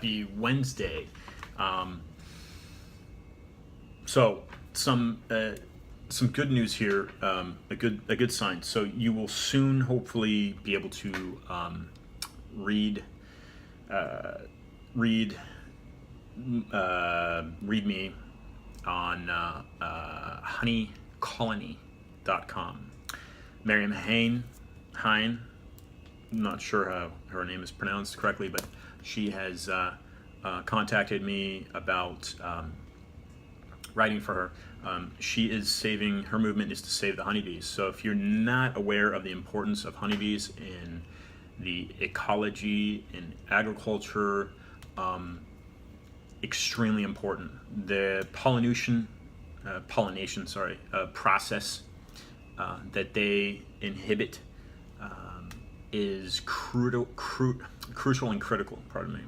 happy Wednesday. So some good news here, a good sign. So you will soon hopefully be able to read me on honeycolony.com. Miriam Hine, I'm not sure how her name is pronounced correctly, but she has contacted me about writing for her. Her movement is to save the honeybees. So if you're not aware of the importance of honeybees in the ecology, in agriculture, extremely important. The pollination process that they inhibit is crucial and critical. Pardon me,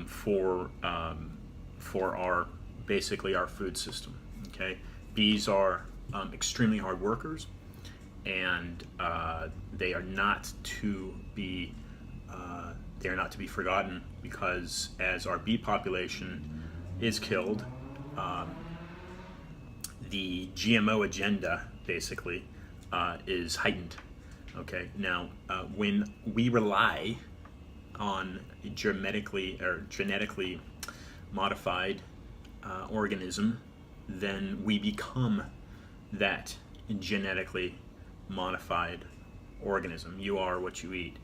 for our basically our food system. Okay, bees are extremely hard workers, and they are not to be forgotten, because as our bee population is killed, the GMO agenda basically is heightened. Okay, now when we rely on genetically modified organism, then we become that genetically modified organism. You are what you eat.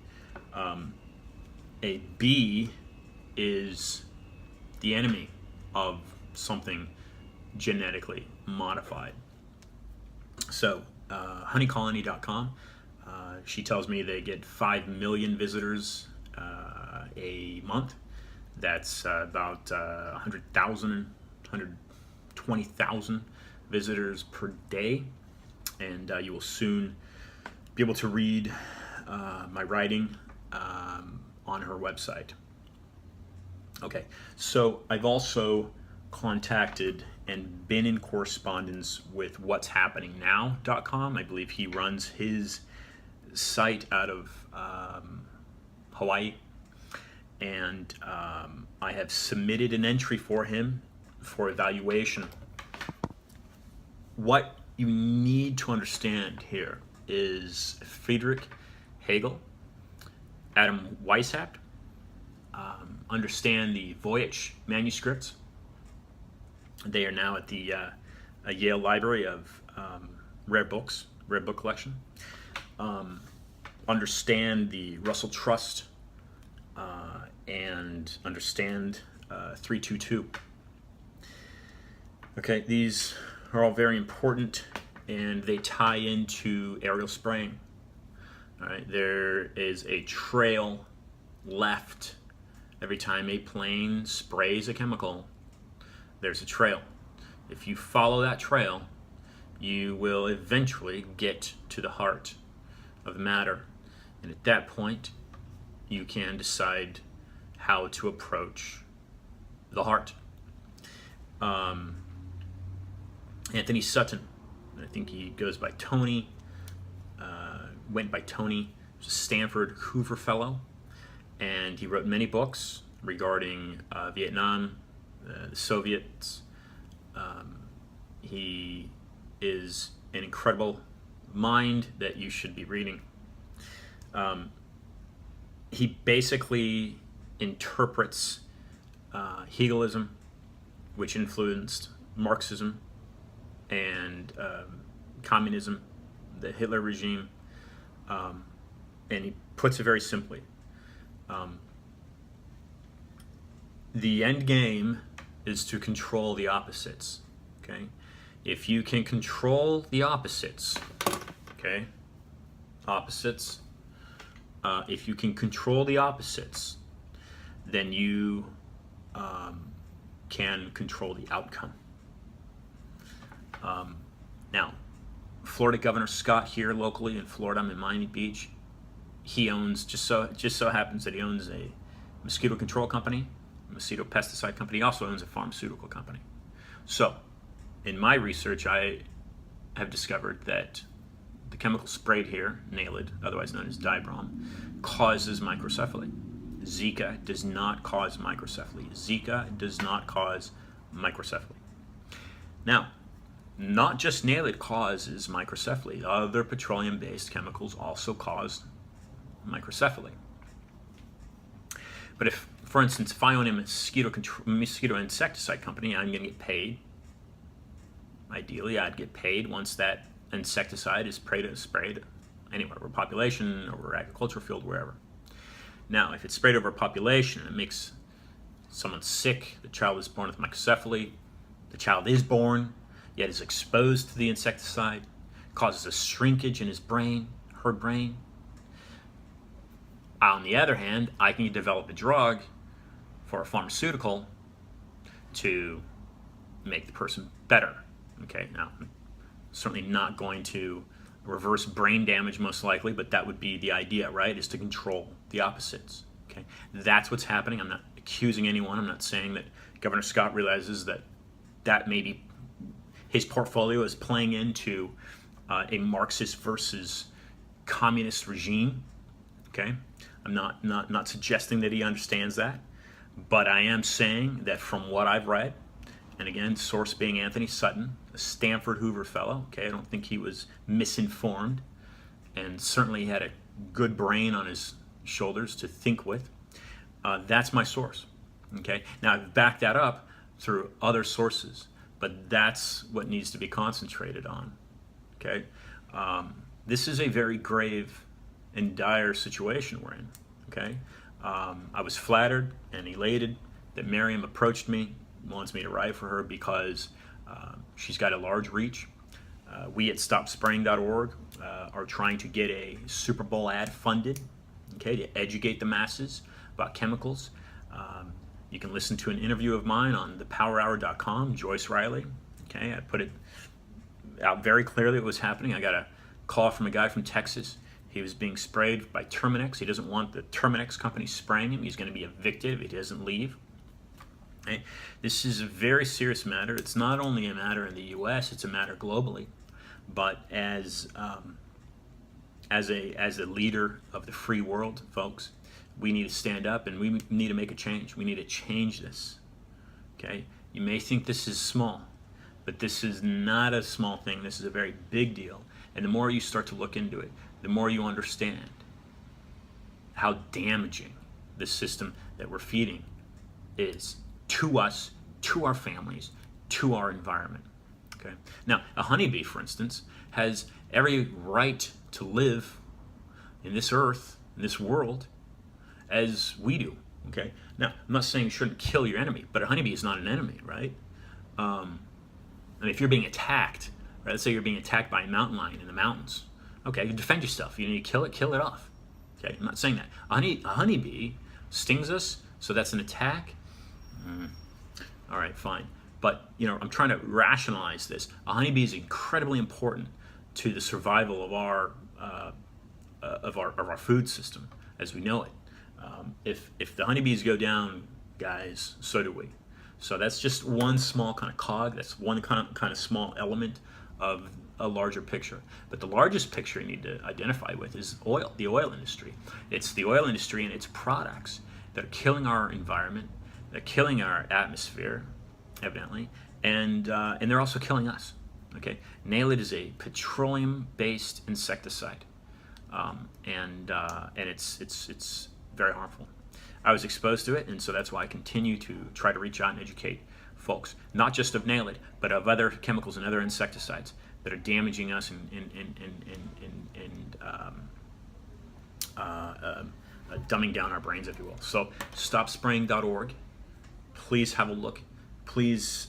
A bee is the enemy of something genetically modified. So honeycolony.com, she tells me they get 5 million visitors a month. That's about 100,000, 120,000 visitors per day. And you will soon be able to read my writing on her website. Okay, so I've also contacted and been in correspondence with what'shappeningnow.com. I believe he runs his site out of Hawaii, and I have submitted an entry for him for evaluation. What you need to understand here is Friedrich Hegel, Adam Weishaupt, understand the Voynich manuscripts. They are now at the Yale Library of Rare Book Collection. Understand the Russell Trust, and understand 322. Okay, these are all very important, and they tie into aerial spraying. All right, there is a trail left every time a plane sprays a chemical. There's a trail. If you follow that trail, you will eventually get to the heart of the matter, and at that point, you can decide how to approach the heart. Antony Sutton, I think he goes by Tony, went by Tony. He's a Stanford Hoover Fellow, and he wrote many books regarding Vietnam, the Soviets. He is an incredible mind that you should be reading. He basically interprets Hegelism, which influenced Marxism and communism, the Hitler regime, and he puts it very simply. The end game is to control the opposites. Okay, if you can control the opposites, okay, if you can control the opposites, then you can control the outcome. Now, Florida Governor Scott here locally in Florida, I'm in Miami Beach. He owns, just so happens that he owns a mosquito control company, a mosquito pesticide company. He also owns a pharmaceutical company. So, in my research, I have discovered that the chemical sprayed here, NAILID, otherwise known as dibrom, causes microcephaly. Zika does not cause microcephaly. Zika does not cause microcephaly. Now, not just nail it causes microcephaly. Other petroleum-based chemicals also cause microcephaly. But if, for instance, if I own a mosquito insecticide company, I'm going to get paid. Ideally, I'd get paid once that insecticide is sprayed anywhere, over population, over agricultural field, wherever. Now, if it's sprayed over a population and it makes someone sick, the child is born with microcephaly, the child is born, yet is exposed to the insecticide, causes a shrinkage in his brain, her brain. On the other hand, I can develop a drug for a pharmaceutical to make the person better. Okay, now, I'm certainly not going to reverse brain damage most likely, but that would be the idea, right, is to control the opposites. Okay, that's what's happening. I'm not accusing anyone. I'm not saying that Governor Scott realizes that maybe his portfolio is playing into a Marxist versus communist regime. Okay, I'm not suggesting that he understands that, but I am saying that from what I've read, and again, source being Antony Sutton, a Stanford Hoover fellow. Okay, I don't think he was misinformed, and certainly he had a good brain on his shoulders to think with. That's my source. Okay, now I've backed that up through other sources, but that's what needs to be concentrated on. Okay, this is a very grave and dire situation we're in. Okay, I was flattered and elated that Miriam approached me, wants me to write for her because she's got a large reach. We at StopSpraying.org are trying to get a Super Bowl ad funded, okay, to educate the masses about chemicals. You can listen to an interview of mine on thepowerhour.com, Joyce Riley. Okay, I put it out very clearly what was happening. I got a call from a guy from Texas. He was being sprayed by Terminex. He doesn't want the Terminex company spraying him. He's going to be evicted if he doesn't leave. Okay. This is a very serious matter. It's not only a matter in the U.S., it's a matter globally. But as a leader of the free world, folks, we need to stand up and we need to make a change. We need to change this. Okay? You may think this is small, but this is not a small thing. This is a very big deal. And the more you start to look into it, the more you understand how damaging the system that we're feeding is to us, to our families, to our environment. Okay. Now, a honeybee, for instance, has every right to live in this earth, in this world, as we do. Okay. Now, I'm not saying you shouldn't kill your enemy, but a honeybee is not an enemy, right? I mean, if you're being attacked, right? Let's say you're being attacked by a mountain lion in the mountains. Okay, you defend yourself. You need to kill it off. Okay, I'm not saying that. A honeybee stings us, so that's an attack. All right, fine. But I'm trying to rationalize this. A honeybee is incredibly important to the survival of our food system as we know it. If the honeybees go down, guys, so do we. So that's just one small kind of cog. That's one kind of small element of a larger picture. But the largest picture you need to identify with is oil, the oil industry. It's the oil industry and its products that are killing our environment. They're killing our atmosphere, evidently, and they're also killing us. Okay, nail it is a petroleum-based insecticide, and it's very harmful. I was exposed to it, and so that's why I continue to try to reach out and educate folks, not just of nail it, but of other chemicals and other insecticides that are damaging us and dumbing down our brains, if you will. So, stopspraying.org. Please have a look. Please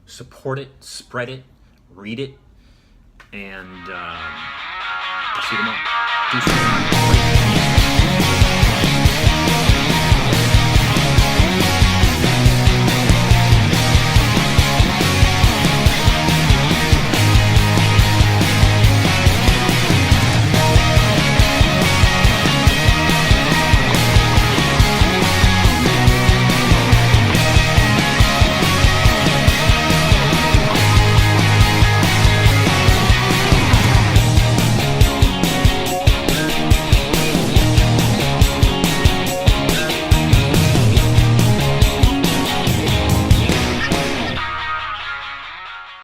support it, spread it, read it, and I'll see you tomorrow.